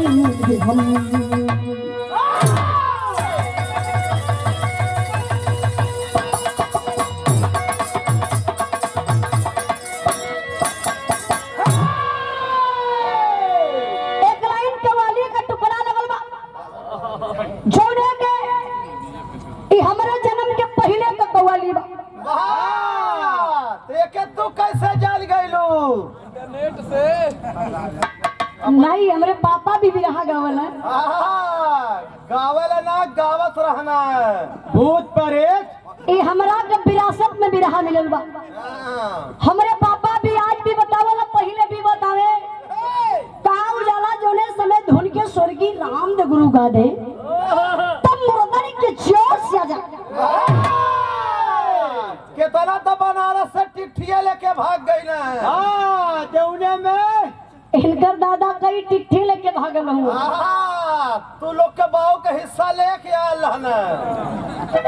देंगे हम। एक लाइन कवाली का टुकड़ा लगल बा जोड़े के ई हमारे जन्म के पहले का कवाली बा। देखे तू कैसे जान गइलू नेट से नहीं हमरे पापा भी बिरहा गावल है। गावल ना गावत रहना है। भूत प्रेत ये हमरा के विरासत में बिरहा मिलल बा। हमरे पापा भी आज भी बतावला पहले भी बतावे का उजाला जोने समय धुन के स्वर्गीय राम दे गुरु गा दे तब मुर्दनी के जोर से आ जा। कितना तो बनारस से टिट्ठिया लेके भाग गई ना। जौने में इनकर दादा कई टिट्ठी लेके भागल हुआ। तू लोग के बाऊ का हिस्सा लेके आल रहना।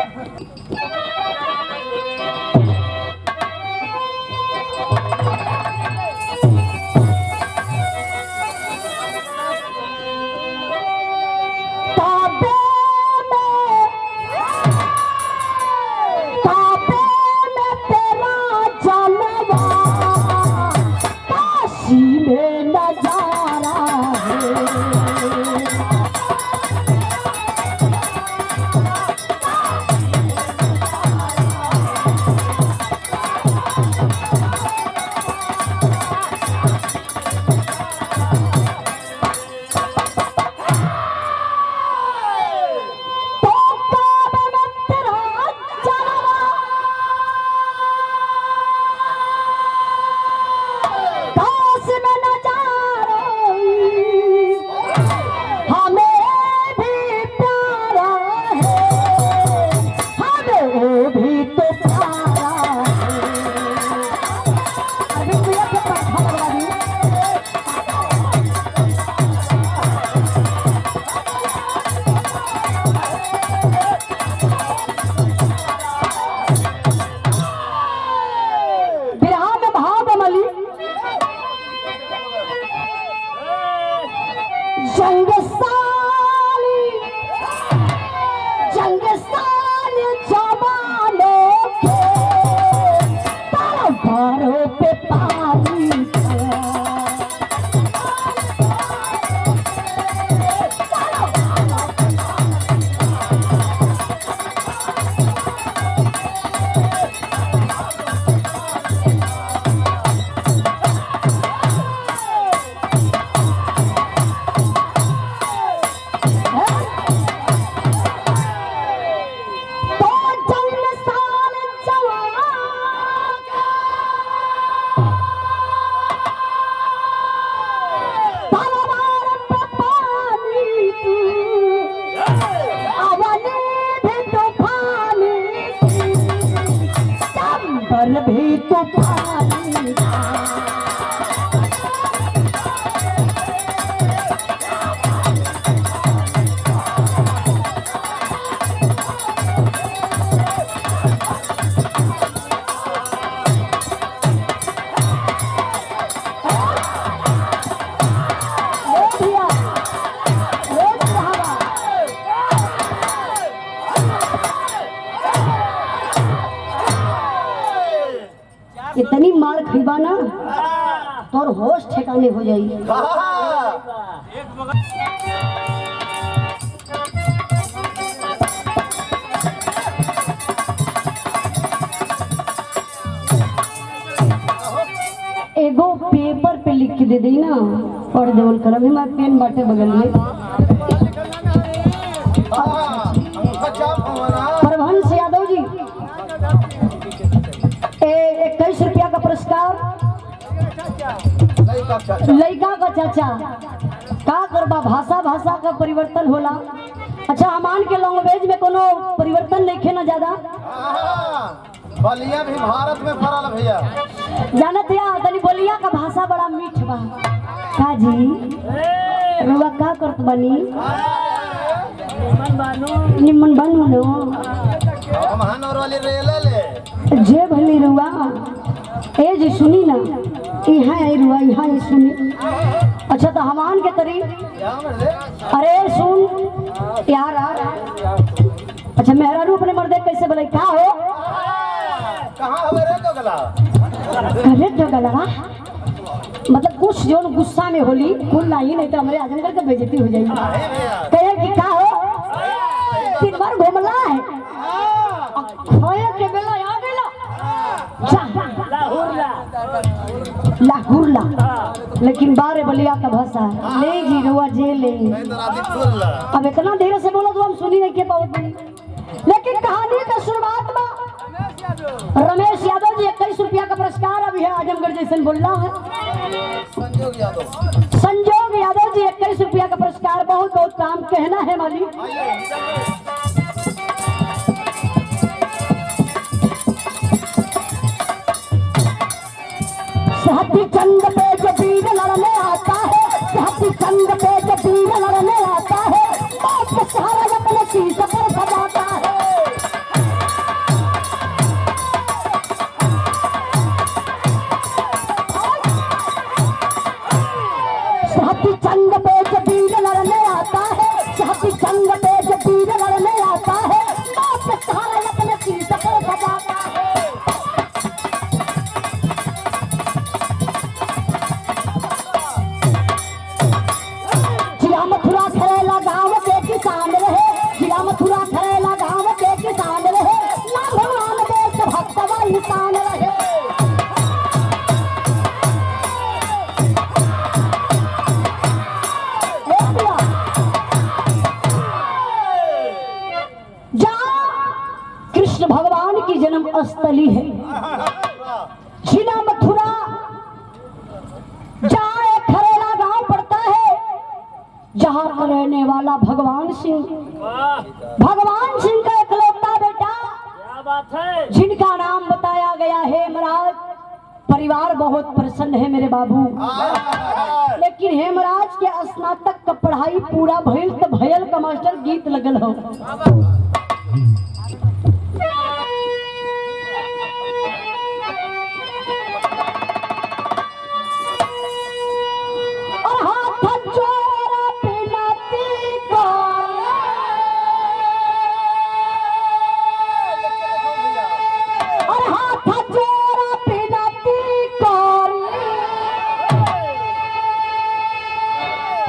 भी तो पानी इतनी मार खिबा ना तोर होश ठिकाने हो जाई। एगो पेपर पे लिख के दे दी ना पढ़ देवल करब हमार पेन बाटे बगल में। परभंस यादव जी 21 रुपया का पुरस्कार लड़का का चाचा का करबा भाषा भाषा का परिवर्तन होला। अच्छा हमान के लैंग्वेज में कोनो परिवर्तन नहीं खे ना ज्यादा बलिया भी भारत में फरल भैया जानत या तनी बोलिया का भाषा बड़ा मीठ बा का जी रुआ का करत बनी निमन बानू नो महानौर वाली रेला ले जे भली रुआ ए जी सुनी ना यहाँ आई रुआ यहाँ सुनी अच्छा तो हमान के तरी क्या मर्दे? अरे सुन यार अच्छा मेहरा रूप ने मर्दे कैसे बोले क्या हो कहाँ हो रे तो गला? अरे तो गलवा मतलब कुछ जो गुस्सा में होली कुल नहीं नहीं तो हमारे आजमगढ़ का बेइज्जती हो जाएगी अरे भैया कहे कि क्या हो 3 बार घूमला है खोए के बेला आ गेला लाहुरला लेकिन बारे बलिया का भाषा ले जी रुआ जे ले मैं तो राती फुल अब इतना देर से बोला तो हम सुनी नहीं के पावत नहीं लेकिन कहानी का शुरुआत में रमेश यादव जी 21 रुपया का पुरस्कार अभी है आजमगढ़ जैसे बोल रहा है संजोग यादव संजोग यादव जी 21 रुपया का पुरस्कार बहुत बहुत काम कहना है मालिक सहती चंद पे जो वीर लड़ने आता है सहती चंद पे जो वीर लड़ने आता है बाप के सहारा अपने शीश पर सजाता है सहती चंद पे जो वीर लड़ने आता है सहती चंद पे जो वीर लड़ने आता है बाप के सहारा अपने शीश पर सजाता है मथुरा खरेला गांव के किसान रहे जिला मथुरा खरेला गांव के किसान रहे ना भगवान देश भक्त व इंसान रहे जहाँ कृष्ण भगवान की जन्म स्थली है जिला मथुरा जहाँ एक खरेला गांव पड़ता है जहाँ का रहने वाला भगवान सिंह का इकलौता बेटा क्या बात है? जिनका नाम बताया गया है हेमराज परिवार बहुत प्रसन्न है मेरे बाबू लेकिन हेमराज के स्नातक का पढ़ाई पूरा भइल तो भयल का मास्टर गीत लगल हो और हाथ जोड़ा पिलाती और हाथ जोड़ा पिलाती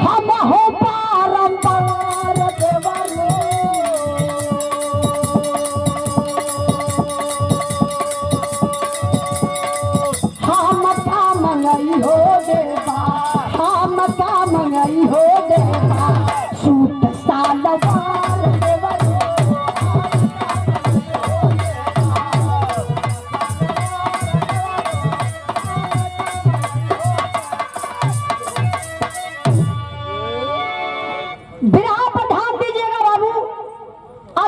हम हो बारंबार देवरो हम काम नहीं हो देवा हम काम नहीं हो देवा सूट सालवार देवरो बिरहा पर ध्यान दीजिएगा बाबू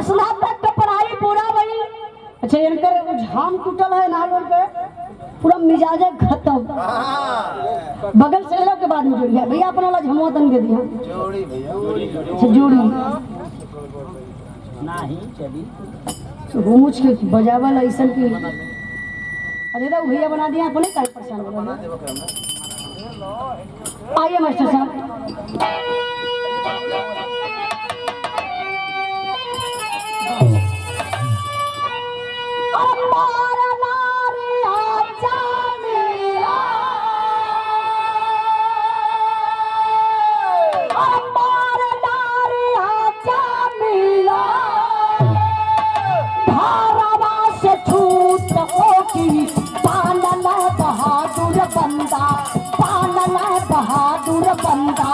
स्नातक का पढ़ाई पूरा भइल अच्छा इनकर झाम टूटल है नालों पे पूरा मिजाज खत्म बगल से ले के बाद में जुड़ गया भैया अपना वाला झमवा तन के दिया जोड़ी भैया अच्छा जोड़ी नहीं चली घूमुच के बजावल ऐसा की अरे दाऊ भैया बना दिया अपने काय परेशान हो रहे आइए मास्टर साहब अम्बारा नारी आजा मेरा अम्बारा नारी आजा मेरा धारावा से छूट होगी पानल बहादुर बंदा पानल बहादुर बंदा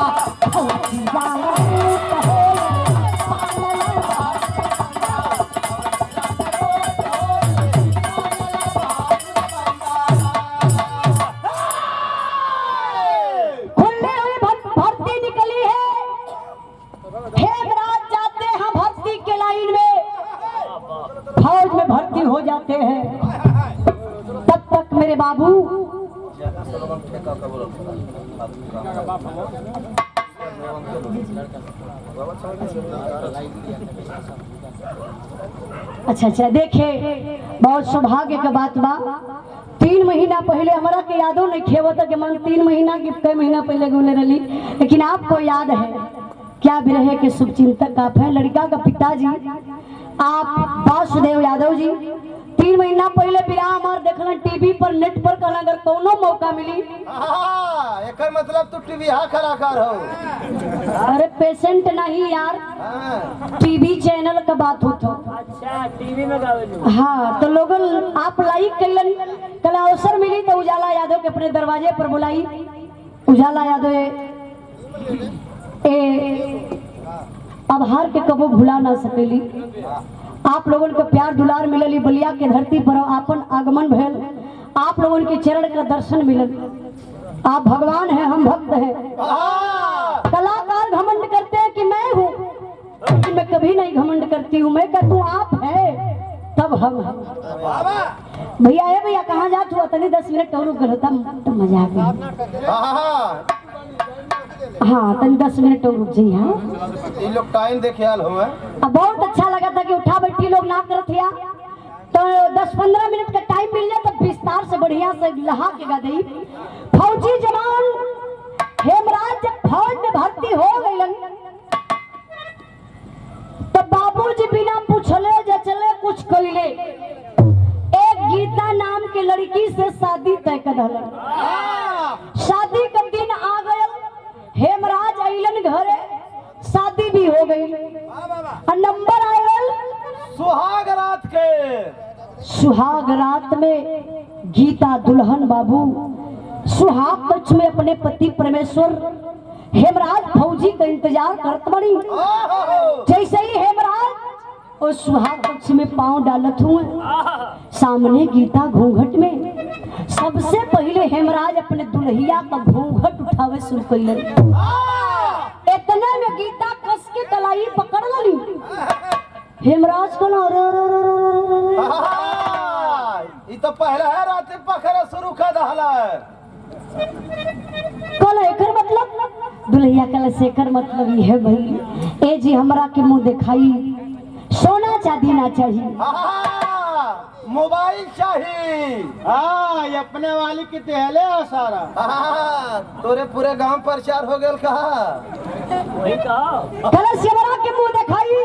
फौज में भर्ती हो जाते हैं तब तक मेरे बाबू अच्छा अच्छा देखे बहुत सौभाग्य का बात बा 3 महीना पहले हमारा के यादों नहीं खेवत कि मन 3 महीना की कई महीना पहले बोले रही, लेकिन आपको याद है क्या विरह के शुभचिंतक आप हैं। लड़का का पिताजी आप वासुदेव यादव जी 3 महीना पहले विराह हमार देखल टीवी पर नेट पर कहला अगर कोनो मौका मिली। एकर मतलब तू टीवी हा कलाकार हो। अरे पेशेंट नहीं यार, टीवी चैनल का बात होता। अच्छा टीवी में गावे। हाँ तो लोगन आप लाइक कैलन, कल अवसर मिली तो उजाला यादव के अपने दरवाजे पर बुलाई। उजाला यादव अब हार के कबो भुला ना सकेली। आप लोगों के प्यार दुलार मिलली, बलिया के धरती पर आपन आगमन भेल, आप लोगों के चरण का दर्शन मिलल। आप भगवान हैं, हम भक्त हैं। कलाकार घमंड करते हैं कि मैं हूँ, कि मैं कभी नहीं घमंड करती हूँ। मैं कहती हूँ आप है तब हम हैं। भैया है भैया कहाँ जात हुआ तनी 10 मिनट और रुक होता तो मजा आ गया। हाँ तनी 10 मिनट और रुक जाइए। हाँ ये लोग टाइम देखे आल हो। अब बहुत अच्छा लगा था कि उठा बैठी लोग ना करत हिया, तो 10-15 मिनट का टाइम मिल जाए तो विस्तार से बढ़िया से लहा के गा दी। फौजी जवान हेमराज जब फौज में भर्ती हो गईलन तो बाबूजी बिना पूछले जचले कुछ कइले एक गीता नाम के लड़की से शादी तय कर दहलन। शादी का दिन आ गया, हेमराज अइलन घरे, शादी भी हो गई और नंबर आयल सुहाग रात के। सुहाग रात में गीता दुल्हन बाबू सुहाग पक्ष में अपने पति परमेश्वर हेमराज फौजी का इंतजार करत बड़ी। जैसे ही हेमराज और सुहाग पक्ष में पांव डालत हुए, सामने गीता घूंघट में। सबसे पहले हेमराज अपने दुल्हिया का घूंघट उठावे शुरू कैलन। इतना में गीता कस के कलाई पकड़ ली। हेमराज को ना ये तो पहला है रात पकड़ा शुरू कर दहला है। कल एकर मतलब दुल्हिया कल से एकर मतलब ये है भाई ए जी हमरा के मुंह दिखाई, सोना चांदी ना चाहिए, मोबाइल चाहिए। हाँ ये अपने वाली की तेहले हो सारा। तोरे पूरे गांव प्रचार हो गया कहा वही कहा। कल से हमरा के मुंह दिखाई,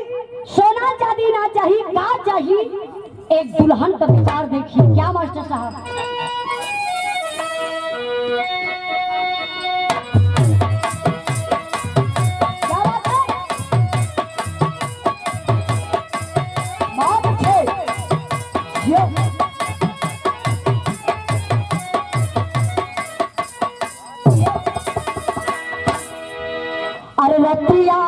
सोना चांदी ना चाहिए, का चाहिए? एक दुल्हन का विचार देखिए क्या मास्टर साहब। अरे रतिया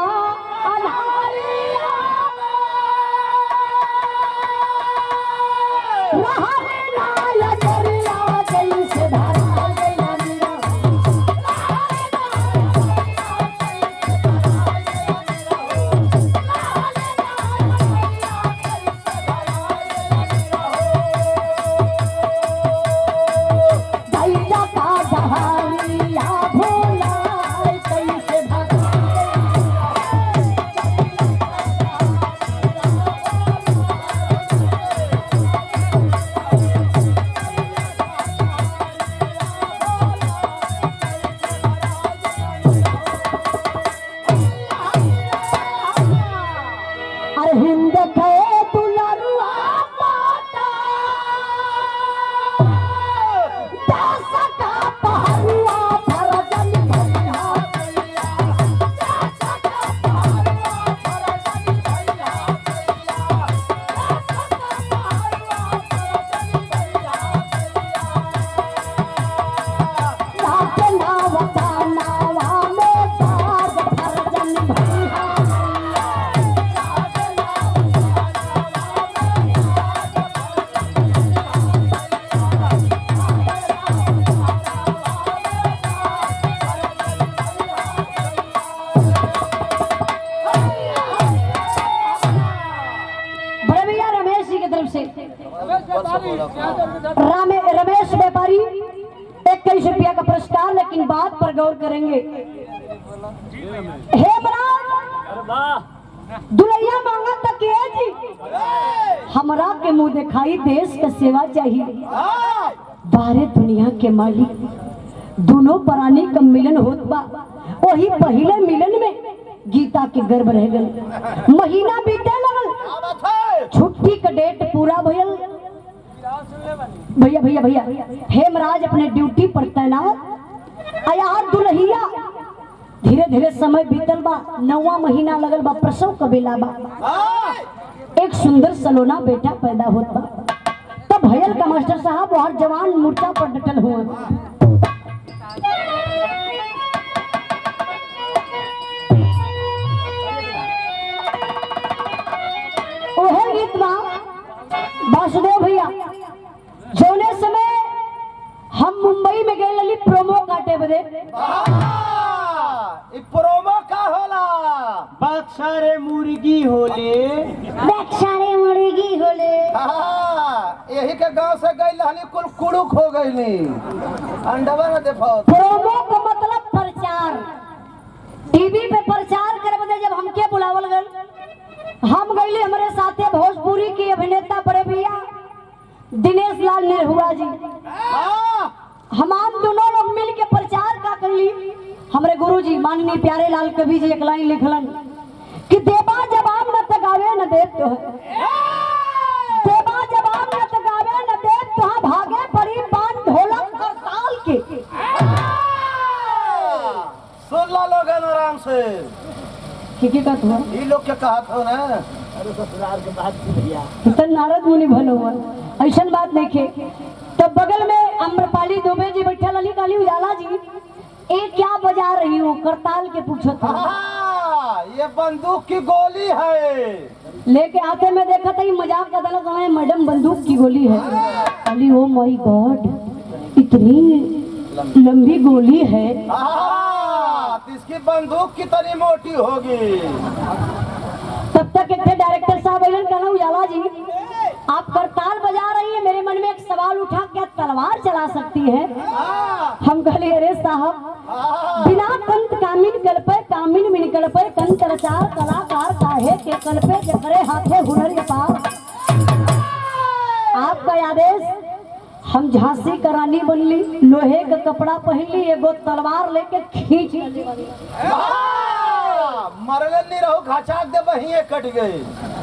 रमेश व्यापारी 21 रुपया का पुरस्कार, लेकिन बात पर गौर करेंगे। दुल्हिया मांगा तक जी हमरा के मुंह दिखाई, देश का सेवा चाहिए। बारे दुनिया के मालिक दोनों प्राणी का मिलन होत बा। वही पहले मिलन में गीता के गर्भ रह गल। महीना बीते लगल, छुट्टी का डेट पूरा भयल। भैया भैया भैया हेमराज अपने ड्यूटी पर तैनात। यार दुल्हिया धीरे धीरे समय बीतल बा। 9वां महीना लगल बा, प्रसव का बेला बा। एक सुंदर सलोना बेटा पैदा होत बा। तब भयल का मास्टर साहब और जवान मूर्छा पर डटल हुए। ओहे गीत बा वासुदेव भैया जोने समय हम मुंबई में गए लली प्रोमो काटे बदे। प्रोमो का होला? बक्सरे मुर्गी होले, बक्सरे मुर्गी होले। यही के गांव से गई हनी कुल कुड़ुक हो गई अंडवा न देखो। प्रोमो का मतलब प्रचार, टीवी पे प्रचार करे बदे जब हमके बुलावल गल, हम गईली हमारे साथे भोजपुरी के अभिनेता बड़े भैया दिनेश लाल निरहुआ जी। हम दोनों लोग मिल के प्रचार का कर ली। हमारे गुरुजी माननीय प्यारे लाल कवि जी एक लाइन लिखलन कि देवा जवाब न तगावे न देत तो देवा जवाब न तगावे न देत तो भागे पड़ी बान ढोलक करताल के। सुन ला लोग आराम से की का हुआ ये लोग के कहा था ना। अरे ससुराल के बात की भैया तो नारद मुनि भलो हुआ ऐसा बात नहीं खे। तो बगल में अम्रपाली दुबे जी बैठे अली काली उजाला जी एक क्या बजा रही हो करताल के पूछो था। ये बंदूक की गोली है। लेके आते में देखा था ये मजाक का दल समय मैडम बंदूक की गोली है। अली ओ माय गॉड इतनी लंबी गोली है। इसकी बंदूक कितनी मोटी होगी। तब तक एक डायरेक्टर साहब कहना उजाला जी आप करताल बजा रही है, मेरे मन में एक सवाल उठा क्या तलवार चला सकती है? हम कहले अरे साहब बिना कंत कामिन कल्पे कामिन मिन कल्पे कंत रचार कलाकार काहे के कल्पे जे करे हाथे हुनर पार। आपका आदेश हम झांसी का रानी बनली, लोहे का कपड़ा पहनली, एगो तलवार लेके खींच मरल नहीं रहो घाचाक दे वहीं कट गए।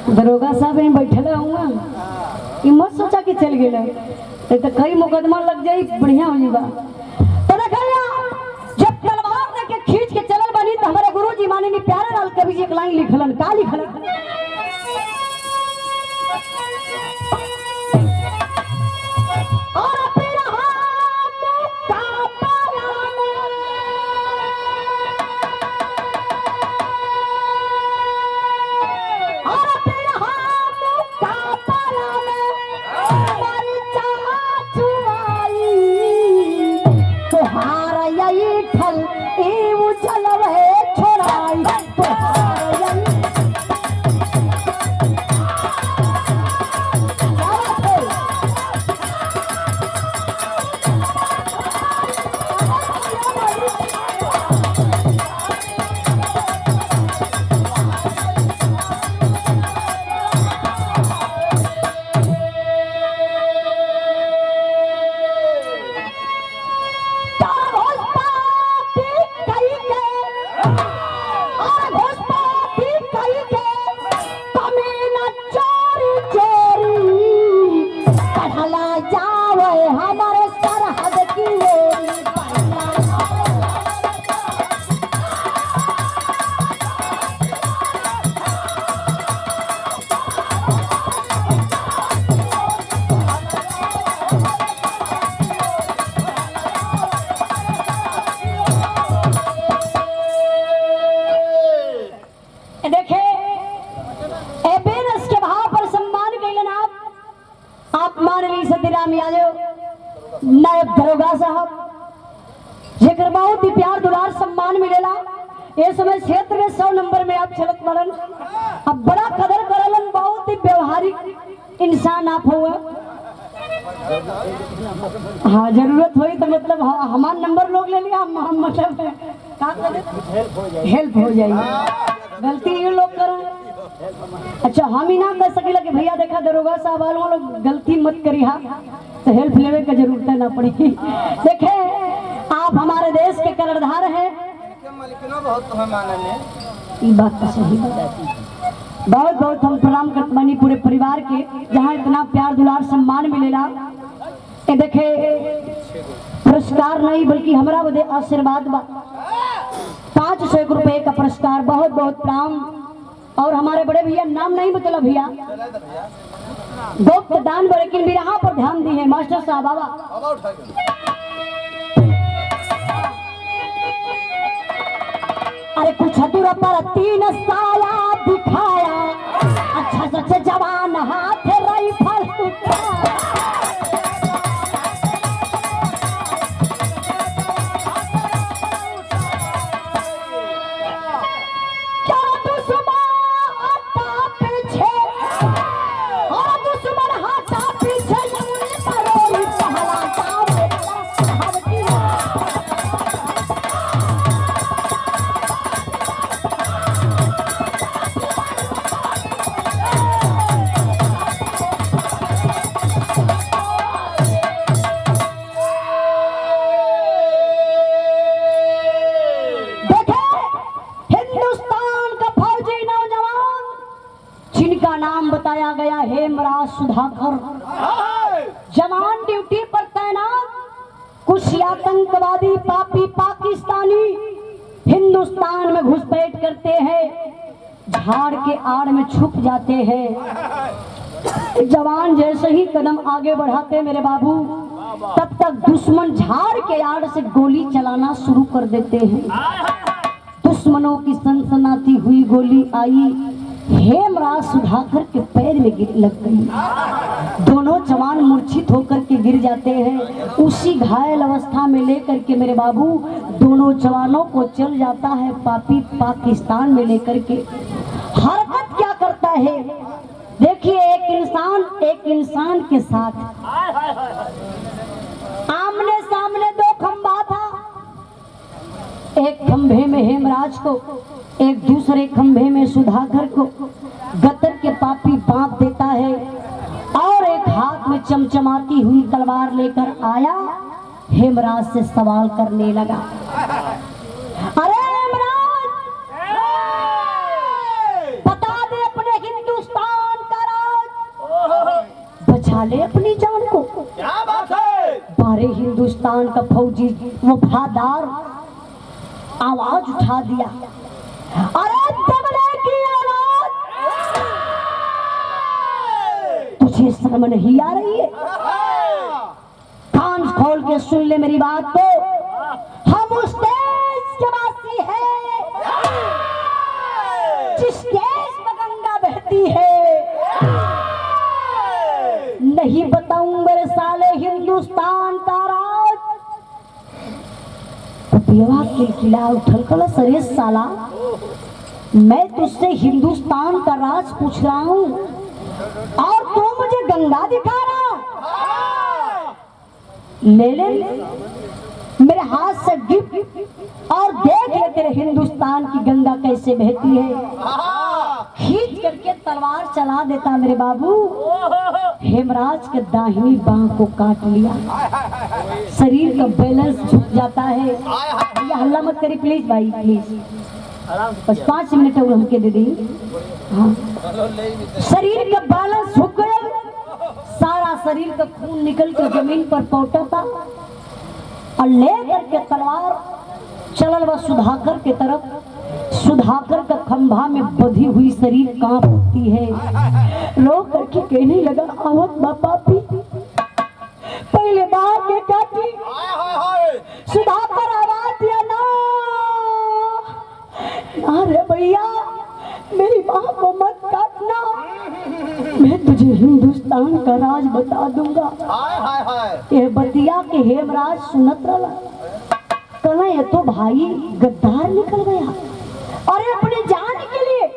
दरोगा साहब यहीं बैठे हुआ मत सोचा कि चल गए तो कई मुकदमा लग जाई बढ़िया हो जाएगा। तो देखिए जब तलवार लेके खींच के चलल बनी तो हमारे गुरुजी माननीय प्यारे लाल कवि जी एक लाइन लिखलन का लिखलन और फिर नायब दरोगा साहब जेकर बहुत ही प्यार दुलार सम्मान मिलेला। ये समय क्षेत्र में 100 नंबर में आप चलत मरन, अब बड़ा कदर करलन, बहुत ही व्यवहारिक इंसान आप हुआ। हाँ जरूरत हुई तो मतलब हमारा नंबर लोग ले लिया, हम मतलब हेल्प हो जाएगी। गलती ये लोग करें। अच्छा हम ही ना कर सकेला कि भैया देखा दरोगा साहब वालों लोग गलती मत करी। हाँ तो हेल्प लेवे की जरूरत ना पड़ी। देखे आप हमारे देश के कर्णधार हैं, बहुत तुम्हें मानने ये बात तो सही है। बहुत बहुत हम प्रणाम करते बानी पूरे परिवार के, जहाँ इतना प्यार दुलार सम्मान मिलेला। ये देखे पुरस्कार नहीं बल्कि हमारा बदे आशीर्वाद बा। 500 रुपए का पुरस्कार, बहुत बहुत प्रणाम। और हमारे बड़े भैया नाम नहीं बतला भैया, गोप्त दान बड़े लेकिन भी यहाँ पर ध्यान दी है मास्टर साहब बाबा। अरे कुछ दूर पर 3 साला दिखाया, अच्छा सच जवान हाथ राइफल उठाया। नाम बताया गया हेमराज सुधाकर, जवान ड्यूटी पर तैनात। कुछ आतंकवादी पापी पाकिस्तानी हिंदुस्तान में घुसपैठ करते हैं, झाड़ के आड़ में छुप जाते हैं। जवान जैसे ही कदम आगे बढ़ाते मेरे बाबू, तब तक दुश्मन झाड़ के आड़ से गोली चलाना शुरू कर देते हैं। दुश्मनों की सनसनाती हुई गोली आई, हेमराज सुधाकर के पैर में लग गई। दोनों जवान मूर्छित होकर के गिर जाते हैं। उसी घायल अवस्था में लेकर के मेरे बाबू दोनों जवानों को चल जाता है पापी पाकिस्तान में लेकर के। हरकत क्या करता है देखिए, एक इंसान के साथ आमने सामने 2 खंभा था। एक खंभे में हेमराज को, एक दूसरे खंभे में सुधाकर को गतर के पापी बांध देता है और एक हाथ में चमचमाती हुई तलवार लेकर आया, हेमराज से सवाल करने लगा। अरे हेमराज, बता दे अपने हिंदुस्तान का राज, बचा ले अपनी जान को। क्या बात है? बारे हिंदुस्तान का फौजी वफादार आवाज उठा दिया, अरे दबले की औलाद, तुझे शर्म नहीं आ रही है? कान खोल के सुन ले मेरी बात को। हम उस देश के वासी हैं जिस देश में गंगा बहती है। नहीं बताऊं मेरे साले हिंदुस्तान का राज। किलकिला उठल कल, सरे साला मैं तुझसे हिंदुस्तान का राज पूछ रहा हूँ और तू मुझे गंगा दिखा रहा। ले ले मेरे हाथ से गिफ्ट और देख ले तेरे हिंदुस्तान की गंगा कैसे बहती है। खींच करके तलवार चला देता मेरे बाबू। हेमराज के दाहिनी बांह को काट लिया, शरीर का बैलेंस झुक जाता है। ये हल्ला मत करी प्लीज भाई, प्लीज बस 5 मिनट और हमके दे दी। हाँ, शरीर का बैलेंस झुक गया, सारा शरीर का खून निकल कर जमीन पर पौटा था और ले करके तलवार चलल वह सुधाकर के तरफ। सुधाकर का खंभा में बधी हुई शरीर कांप उठती है। रो करके कहने लगा, आवत बापा पी पहले बाहर के काटी। सुधाकर आवाज दिया, ना अरे भैया मेरी माँ को मत काटना, मैं तुझे हिंदुस्तान का राज बता दूंगा। ये बतिया के हेमराज सुनत रहा, कहना ये तो भाई गद्दार निकल गया। अरे अपनी जान के लिए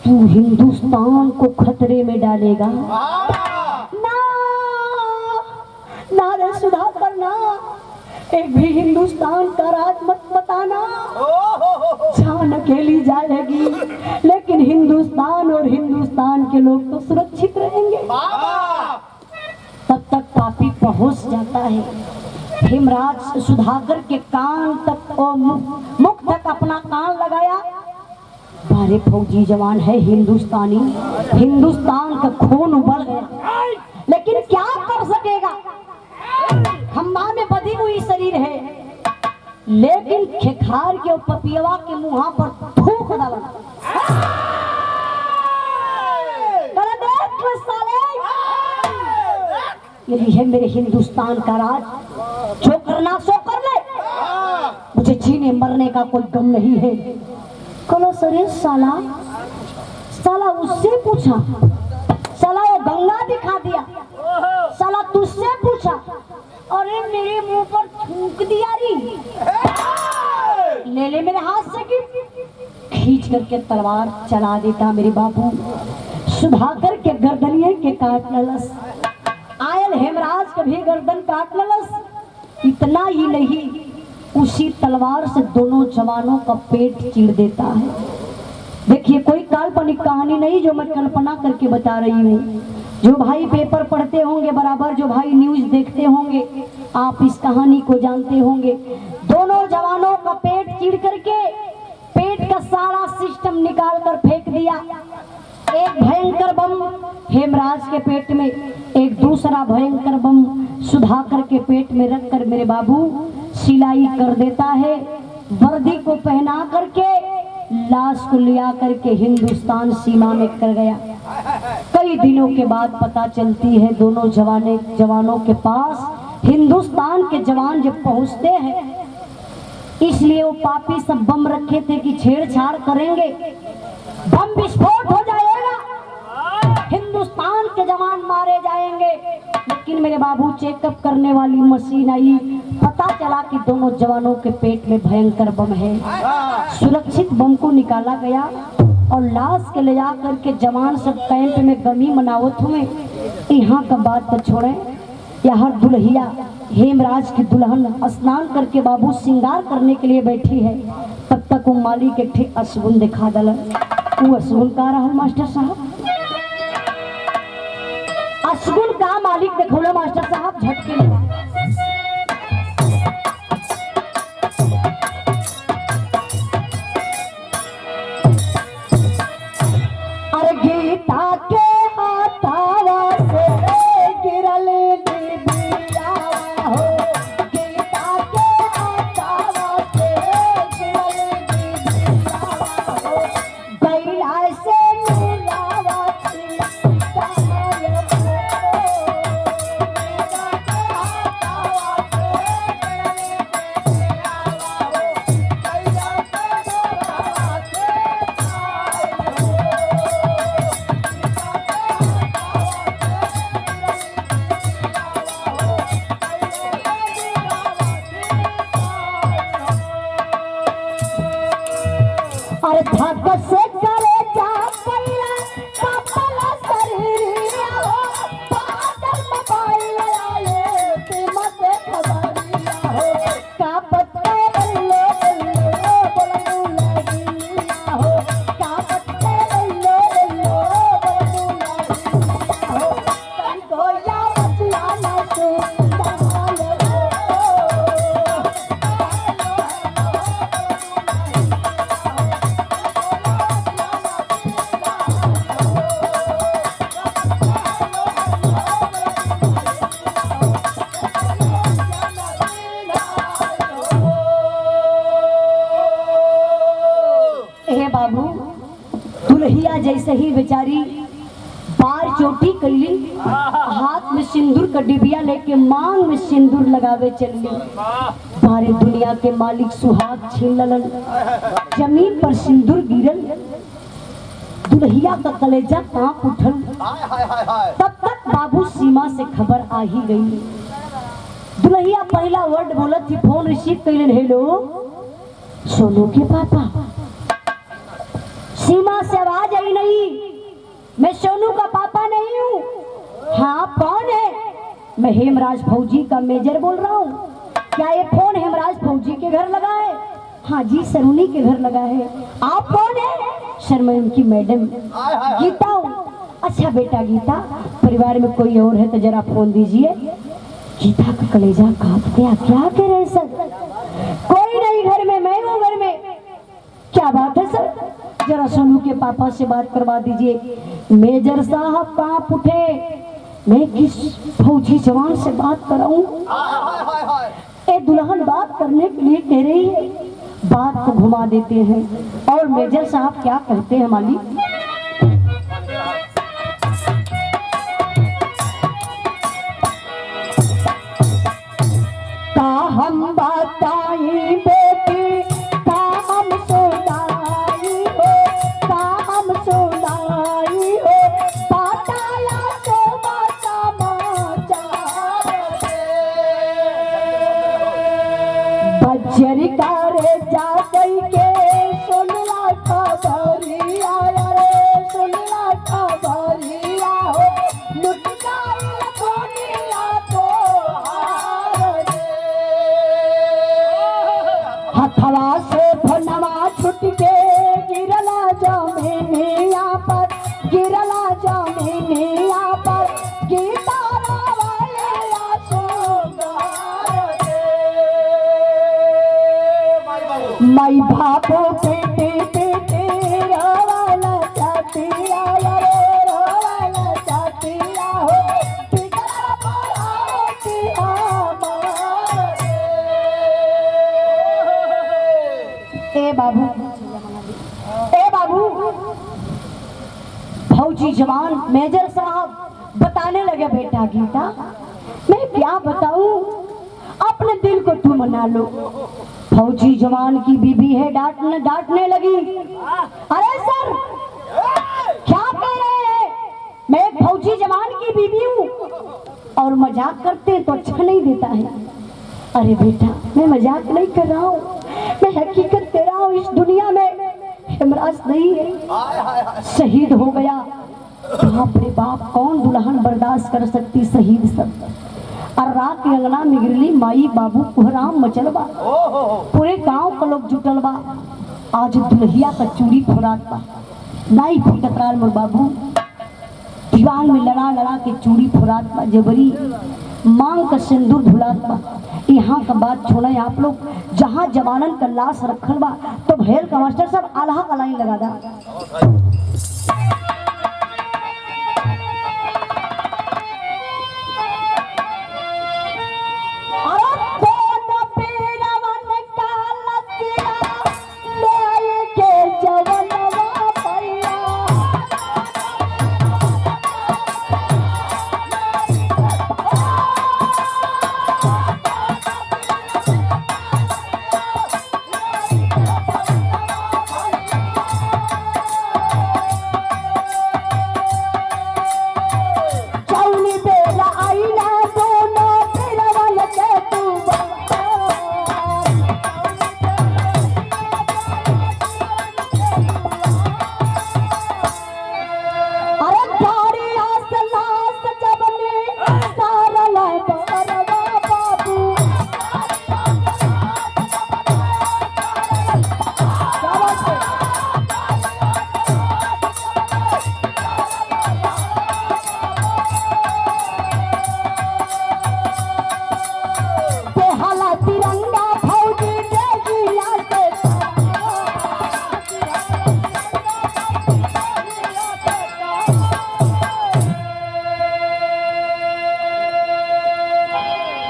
तू हिंदुस्तान को खतरे में डालेगा? ना ना रे सुधाकर ना, एक भी हिंदुस्तान का राज मत बताना। जान अकेली जाएगी लेकिन हिंदुस्तान और हिंदुस्तान के लोग तो सुरक्षित रहेंगे। तब तक पापी है। हेमराज सुधाकर के कान तक और मुख तक अपना कान लगाया। बारे फौजी जवान है हिंदुस्तानी, हिंदुस्तान का खून उबल गया, लेकिन क्या कर सकेगा, खम्बा में बधी हुई शरीर है, लेकिन खेखार के और पपियवा के मुंह पर थूक डाला। यही है मेरे हिंदुस्तान का राज, जो करना सो कर ले, मुझे जीने मरने का कोई गम नहीं है। कलो सरे साला साला उससे पूछा, साला वो गंगा दिखा दिया, साला तुझसे पूछा, अरे मेरे मुंह पर थूक दिया री, ले ले मेरे हाथ से की खींच करके तलवार चला देता मेरे बाबू। सुधाकर के गर्दनिए के काट ललस, आयल हेमराज कभी गर्दन काट ललस। इतना ही नहीं, उसी तलवार से दोनों जवानों का पेट चीर देता है। देखिए कोई काल्पनिक कहानी नहीं जो मैं कल्पना करके बता रही हूँ। जो भाई पेपर पढ़ते होंगे बराबर, जो भाई न्यूज देखते होंगे, आप इस कहानी को जानते होंगे। दोनों जवानों का पेट चीर करके पेट का सारा सिस्टम निकाल कर फेंक दिया। एक भयंकर बम हेमराज के पेट में, एक दूसरा भयंकर बम सुधाकर के पेट में रखकर मेरे बाबू सिलाई कर देता है। वर्दी को पहना करके लाश को लिया करके हिंदुस्तान सीमा में कर गया। कई दिनों के बाद पता चलती है दोनों जवानों के पास हिंदुस्तान के जवान जब पहुंचते हैं, इसलिए वो पापी सब बम रखे थे कि छेड़छाड़ करेंगे, बम विस्फोट हो जाएगा, हिंदुस्तान के जवान मारे जाएंगे। लेकिन मेरे बाबू चेकअप करने वाली मशीन आई, पता चला कि दोनों जवानों के पेट में भयंकर बम है। सुरक्षित बम को निकाला गया और लाश के ले जा करके जवान सब कैंप में गमी मनावत हुए। यहाँ का बात तो छोड़े, यहाँ दुल्हिया हेमराज की दुल्हन स्नान करके बाबू श्रृंगार करने के लिए बैठी है। तब तक वो माली के ठीक अशगुन दिखा दल। वो अशगुन का रहा मास्टर साहब, अशगुन का मालिक देखोला मास्टर साहब झटके लगा। अरे गीता के हाथावा से गिरल निबिया हो, गीता के हाथावा से गिरल निबिया हो, गैला से मिलावा अरे भाग से करे जा पहिला पापला शरीरिया हो, पागल मोबाइल आए तुम से खबरिया हो, का पत्ते लो बोलू लगिया हो, का पत्ते लो बोलू लगिया हो, तन को या बचला ना से बाबू। दुल्हिया जैसे ही बेचारी बार चोटी कली, हाथ में सिंदूर का डिबिया लेके मांग में सिंदूर लगावे चलली। सारी दुनिया के मालिक सुहाग छीन ललन, जमीन पर सिंदूर गिरल, दुल्हिया का कलेजा कांप उठल। तब तक बाबू सीमा से खबर आ ही गई। दुल्हिया पहला वर्ड बोलत थी, फोन रिसीव कैलन, हेलो सोनू के पापा। सीमा से आवाज आई नहीं, मैं सोनू का पापा नहीं हूँ। हाँ कौन है? मैं हेमराज फौजी का मेजर बोल रहा हूँ। क्या ये फोन हेमराज फौजी के घर लगा है? हाँ जी सर, उन्हीं के घर लगा है। आप कौन है? सर मैं उनकी मैडम गीता हूँ। अच्छा बेटा गीता, परिवार में कोई और है तो जरा फोन दीजिए। गीता का कलेजा कांप गया। क्या करे सर, कोई नहीं घर में, मैं हूँ घर में। क्या बात है सर, जरा सोनू के पापा से बात करवा दीजिए। मेजर साहब कांप उठे, मैं किस फौजी जवान से बात कराऊं? ए दुल्हन बात करने के लिए कह रही है, बात को घुमा देते हैं। और मेजर साहब क्या कहते हैं मालिक? का हम बताई बेटी, का हम सुनाई हो, का हम सुनाई हो, बताया तो बजर करे जा गई के सुनला खबरिया रे, सुनला खबरिया हो, लुट गई दुनिया तो हार रे। हथवा से भनवा छुट के गिरला जमीनिया पर, गिरला जमीनिया पर, गीता रावलिया सुंदर रे। माई बापू बेटे बेटे रोवाला चातिया रे, रोवाला चातिया हो, पिता पराती हमारे। ए बाबू, ए बाबू, फौजी जवान मेजर साहब बताने लगे, बेटा गीता मैं क्या बताऊं, अपने दिल को तू मना लो। फौजी जवान की बीबी है, डांटने लगी। अरे सर क्या कह रहे हैं, मैं एक फौजी जवान की बीबी हूँ और मजाक करते तो अच्छा नहीं देता है। अरे बेटा मैं मजाक नहीं कर रहा हूँ, मैं हकीकत कह रहा हूँ। इस दुनिया में हिमराज नहीं है, शहीद हो गया। बाप रे बाप, कौन दुल्हन बर्दाश्त कर सकती शहीद शब्द। और रात के अंगना में गिरली माई बाबू कोहराम मचलबा, पूरे गांव का लोग जुटल बा। आज दुल्हिया का चूड़ी फोड़ात बा, नाई फटकराल मोर बाबू, दीवार में लड़ा लड़ा के चूड़ी फोड़ात बा, जबरी मांग का सिंदूर धुलात बा। यहाँ का बात छोड़ा, आप लोग जहाँ जवानन का लाश रखल बा तो भेल का मास्टर साहब आल्हा का लाइन लगा दा।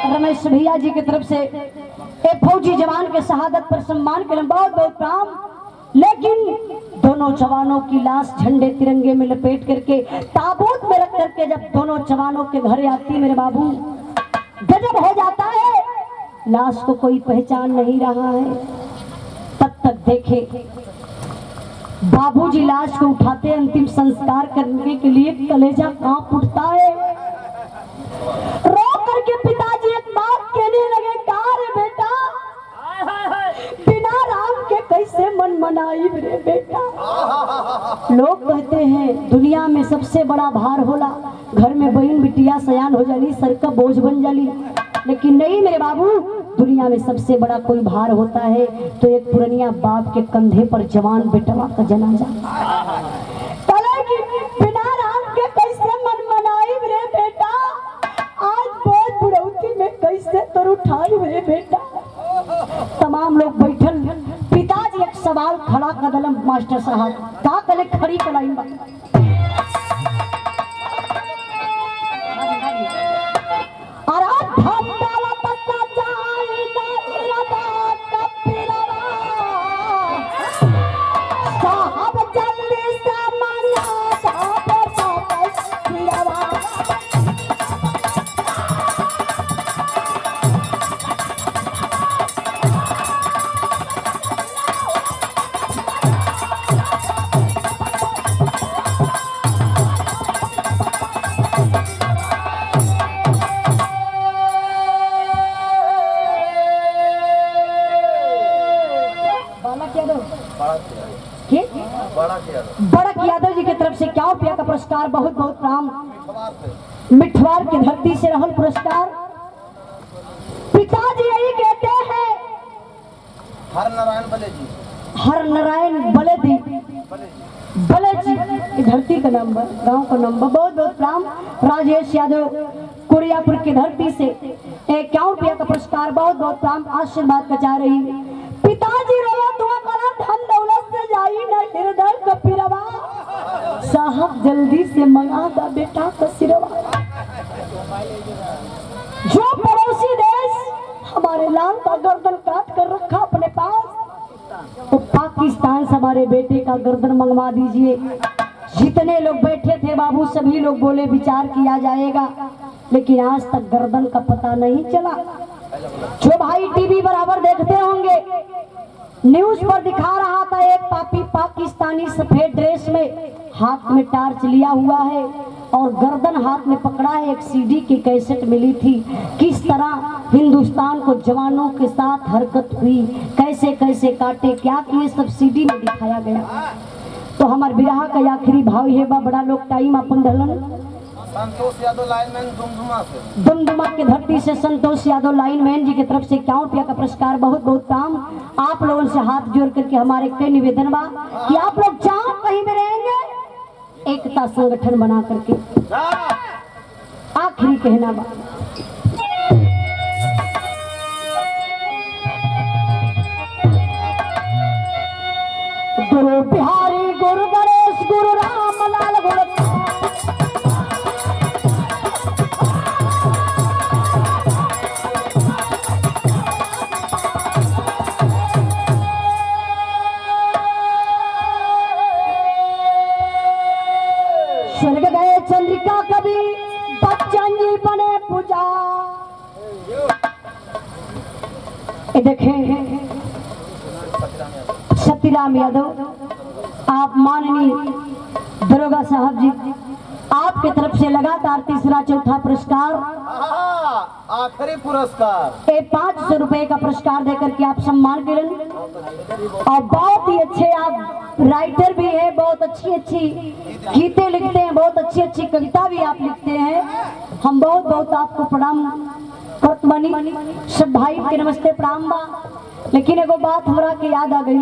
रमेश भैया जी की तरफ से एक फौजी जवान के शहादत पर सम्मान के लिए बहुत बहुत प्रणाम। लेकिन दोनों जवानों की लाश झंडे तिरंगे में लपेट करके ताबूत में रख करके जब दोनों जवानों के घर आती मेरे बाबू, गजब हो जाता है। लाश को कोई पहचान नहीं रहा है। तब तक देखे बाबूजी लाश को उठाते, अंतिम संस्कार करने के लिए कलेजा कांप उठता है। रो करके पिताजी एक बात कहने लगे, कहा रे बेटा, बिना राम के कैसे मन मनाई रे बेटा। लोग कहते हैं दुनिया में सबसे बड़ा भार होला, घर में बहन बिटिया सयान हो जाली, सर का बोझ बन जाली। लेकिन नहीं मेरे बाबू, दुनिया में सबसे बड़ा कोई भार होता है तो एक पुरनिया बाप के कंधे पर जवान बेटवा का जनाजा। बिना राम के कैसे मन मनाई रे बेटा, आज बहुत बुढ़ौती में खड़ा कदलम मास्टर साहब का कले खड़ी कलाइन बा अरे धम डाला पत्ता जाई ना इरादा कपिरवा साहब जल्दी से मंगा दा कपिरवा के बड़क यादव जी की तरफ से क्या रुपया का पुरस्कार बहुत बहुत प्रणाम। मिठवार की धरती से रहल पुरस्कार। पिताजी यही कहते हैं हर नारायण बले जी, हर नारायण बलेदी बले जी की धरती का नंबर गांव का नंबर बहुत बहुत प्रणाम। राजेश यादव कुरियापुर की धरती से 51 रुपया का पुरस्कार बहुत बहुत प्रणाम आशीर्वाद का चाह रही। पिताजी रोया तुम्हें कला धन दौलत से जाई न हृदय कपिरवा साहब जल्दी से मंगा दा बेटा का सिरवा। जो पड़ोसी देश हमारे लाल का गर्दन काट कर रखा अपने पास तो पाकिस्तान से हमारे बेटे का गर्दन मंगवा दीजिए। जितने लोग बैठे थे बाबू सभी लोग बोले विचार किया जाएगा लेकिन आज तक गर्दन का पता नहीं चला। जो भाई टीवी बराबर देखते होंगे न्यूज पर दिखा रहा था एक पापी पाकिस्तानी सफेद ड्रेस में हाथ में टार्च लिया हुआ है और गर्दन हाथ में पकड़ा है। एक सीडी की कैसेट मिली थी किस तरह हिंदुस्तान को जवानों के साथ हरकत हुई कैसे कैसे काटे क्या किए सब सीडी में दिखाया गया। तो हमार विरहा का आखिरी भाव है बड़ा लोग टाइम अपन दलन संतोष यादव लाइनमैन दुमदुमा से दुमदुमा की धरती से संतोष यादव लाइनमैन जी की तरफ से 51 रुपया का पुरस्कार बहुत बहुत काम। आप लोगों से हाथ जोड़ करके हमारे कई निवेदन बा कि आप लोग जहाँ कहीं भी रहेंगे एकता संगठन बना करके आखिरी कहना बा। गुरु बिहारी गुरु गणेश गुरु राम लाल गुरु स्वर्ग गए चंद्रिका कवि बच्चन जी बने पूजा। ये देखें सतीराम यादव आप माननीय दरोगा साहब जी आपके तरफ से लगातार तीसरा चौथा पुरस्कार आखिरी पुरस्कार 500 रुपए का पुरस्कार देकर के आप सम्मान करें और बहुत ही अच्छे आप राइटर भी है बहुत अच्छी अच्छी गीतें लिखते हैं बहुत अच्छी अच्छी कविता भी आप लिखते हैं। हम बहुत बहुत आपको प्रणाम करत बानी सब भाई के नमस्ते प्रणाम बा। लेकिन एगो बात हमरा के याद आ गई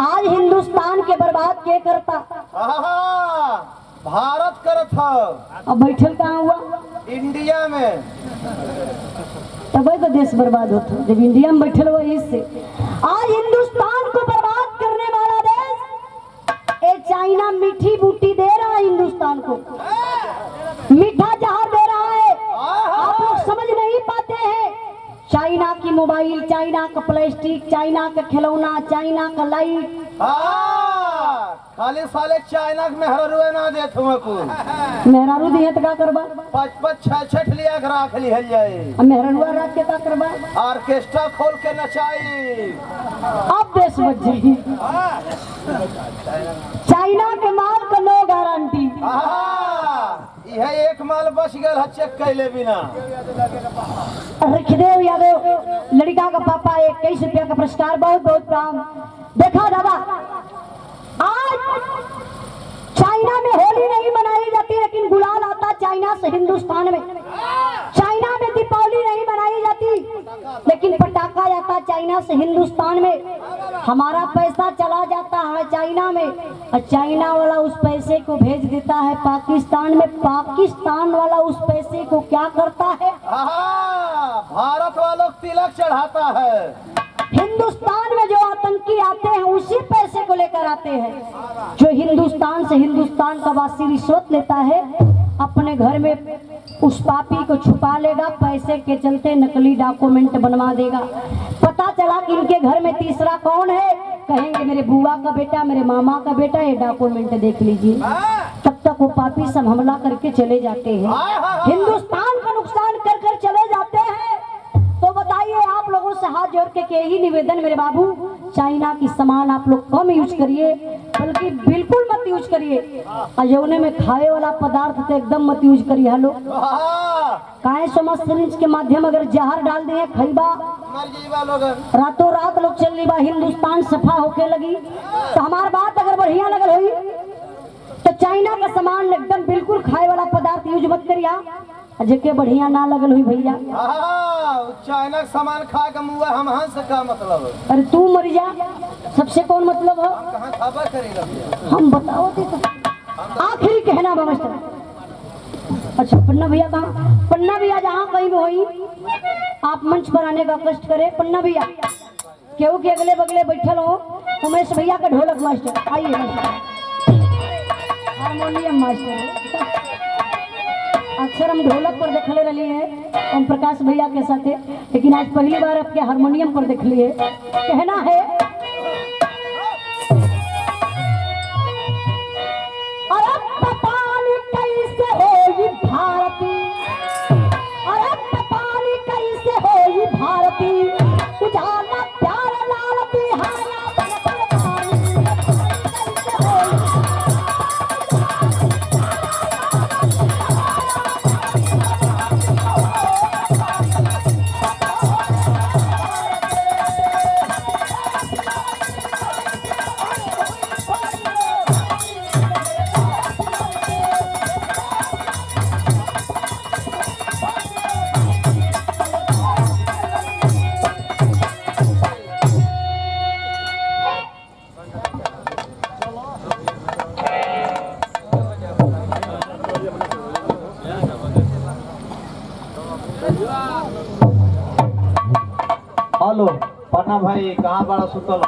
आज हिंदुस्तान के बर्बाद के करता भारत करत है अब बैठल कहाँ हुआ इंडिया में तब तो देश बर्बाद होता जब इंडिया में बैठल हुआ इससे। आज हिंदुस्तान को बर्बाद करने वाला देश ये चाइना मीठी बूटी दे रहा है हिंदुस्तान को मीठा जहर दे रहा है। आप लोग समझ नहीं पाते हैं चाइना की मोबाइल चाइना का प्लास्टिक चाइना का खिलौना चाइना का लाइट खाली साले चाइना के मेहरुए ना दे तुमको मेहरारू दिए तो का करबा 5-5 लिया के राख लिहल जाए अब मेहरारूआ रख के का करबा ऑर्केस्ट्रा खोल के नचाई अब देश बच जाएगी। चाइना के माल का नो गारंटी यह एक माल बच गया चेक कैले बिना। रखदेव यादव लड़का का पापा 21 रुपया का पुरस्कार बहुत बहुत प्रणाम। देखा दादा आज चाइना में होली नहीं मनाई जाती लेकिन गुलाल आता चाइना से हिंदुस्तान में। चाइना में दीपावली नहीं मनाई जाती लेकिन पटाखा आता चाइना से हिंदुस्तान में। हमारा पैसा चला जाता है चाइना में और चाइना वाला उस पैसे को भेज देता है पाकिस्तान में। पाकिस्तान वाला उस पैसे को क्या करता है भारत वालों तिलक चढ़ाता है। हिंदुस्तान में जो आतंकी आते हैं उसी पैसे को लेकर आते हैं। जो हिंदुस्तान से हिंदुस्तान का वासी रिश्वत लेता है, अपने घर में उस पापी को छुपा लेगा, पैसे के चलते नकली डॉक्यूमेंट बनवा देगा। पता चला कि इनके घर में तीसरा कौन है, कहेंगे मेरे बुआ का बेटा, मेरे मामा का बेटा, ये डॉक्यूमेंट देख लीजिए। तब तक वो पापी सब हमला करके चले जाते हैं, हिंदुस्तान का नुकसान कर कर चले जाते हैं। तो बताइए, आप लोगों से हाथ जोड़ के यही निवेदन मेरे बाबू, चाइना की सामान आप लोग कम यूज करिए, बल्कि बिल्कुल मत यूज करिए। अजौने में खाए वाला पदार्थ तो एकदम मत यूज करिए। हेलो काहे सोमा सिरिंज के माध्यम अगर जहर डाल दिए खैबा, रातों रात लोग चल रही बा, हिंदुस्तान सफा होके लगी। तो हमार बात अगर बढ़िया लगल हुई तो चाइना का सामान एकदम बिल्कुल खाए वाला पदार्थ यूज मत करिया। जेके बढ़िया ना लगल हुई भैया, चाइना का सामान खा के मुँह हम से का मतलब? अरे तू मर जा, सबसे कौन मतलब है? कहाँ खबर करेगा हम बताओ थे तो आखिरी कहना व्यवस्था। अच्छा पन्ना भैया कहाँ? पन्ना भैया जहाँ कहीं भी होई आप मंच पर आने का कष्ट करें। पन्ना भैया केहू के अगले बगले बैठल हो, उमेश भैया का ढोलक मास्टर, आइए हारमोनियम मास्टर। अक्सर हम ढोलक पर देखले रही है ओम प्रकाश भैया के साथ, लेकिन आज पहली बार आपके हारमोनियम पर देख लिए। कहना है अरे पानी कैसे होगी भारती, अरे पानी कैसे होगी भारती, उजाला प्यार लाल बिहारा पानी कैसे होगी। हेलो पन्ना भाई, कहाँ बड़ा सुतल?